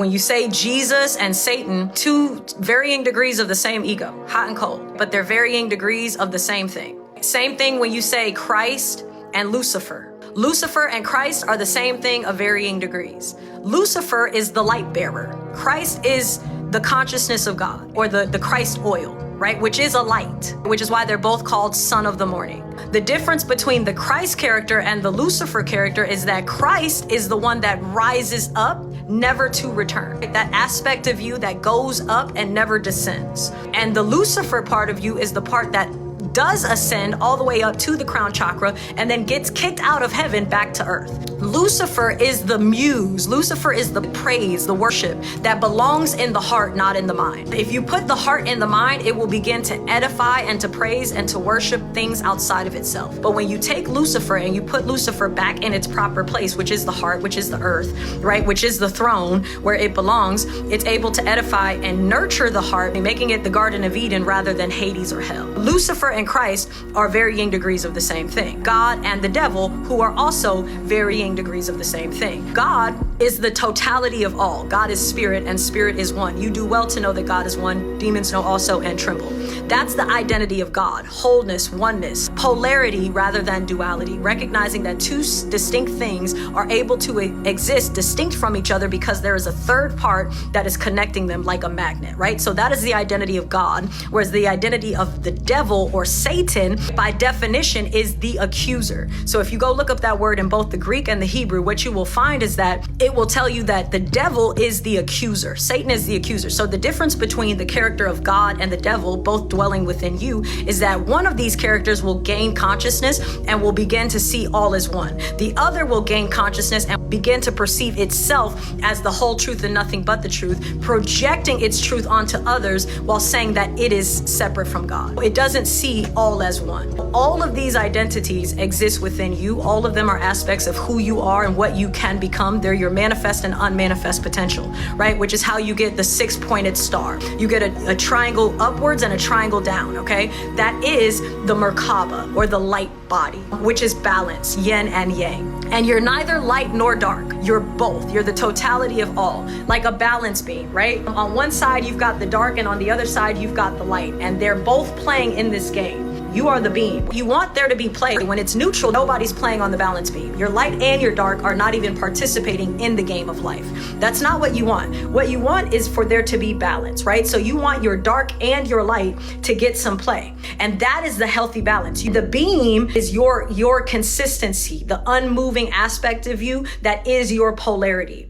When you say Jesus and Satan, two varying degrees of the same ego, hot and cold, but they're varying degrees of the same thing. Same thing when you say Christ and Lucifer. Lucifer and Christ are the same thing of varying degrees. Lucifer is the light bearer. Christ is the consciousness of God, or the Christ oil, right? Which is a light, which is why they're both called son of the morning. The difference between the Christ character and the Lucifer character is that Christ is the one that rises up, never to return. That aspect of you that goes up and never descends. And the Lucifer part of you is the part that does ascend all the way up to the crown chakra and then gets kicked out of heaven back to earth. Lucifer is the muse. Lucifer is the praise, the worship that belongs in the heart, not in the mind. If you put the heart in the mind, it will begin to edify and to praise and to worship things outside of itself. But when you take Lucifer and you put Lucifer back in its proper place, which is the heart, which is the earth, right, which is the throne where it belongs, it's able to edify and nurture the heart, making it the Garden of Eden rather than Hades or hell. Lucifer and Christ are varying degrees of the same thing. God and the devil, who are also varying degrees of the same thing. God is the totality of all. God is spirit and spirit is one. You do well to know that God is one. Demons know also and tremble. That's the identity of God. Wholeness, oneness, polarity rather than duality. Recognizing that two distinct things are able to exist distinct from each other because there is a third part that is connecting them like a magnet, right? So that is the identity of God, whereas the identity of the devil or Satan, by definition, is the accuser. So if you go look up that word in both the Greek and the Hebrew, what you will find is that it will tell you that the devil is the accuser. Satan is the accuser. So the difference between the character of God and the devil, both dwelling within you, is that one of these characters will gain consciousness and will begin to see all as one. The other will gain consciousness and begin to perceive itself as the whole truth and nothing but the truth, projecting its truth onto others while saying that it is separate from God. It doesn't see all as one. All of these identities exist within you. All of them are aspects of who you are and what you can become. They're your manifest and unmanifest potential, right? Which is how you get the 6-pointed star. You get a triangle upwards and a triangle down, okay? That is the Merkaba, or the light body, which is balance, yin and yang. And you're neither light nor dark. You're both. You're the totality of all, like a balance beam, right? On one side, you've got the dark, and on the other side, you've got the light. And they're both playing in this game. You are the beam. You want there to be play. When it's neutral, nobody's playing on the balance beam. Your light and your dark are not even participating in the game of life. That's not what you want. What you want is for there to be balance, right? So you want your dark and your light to get some play. And that is the healthy balance. The beam is your consistency, the unmoving aspect of you that is your polarity.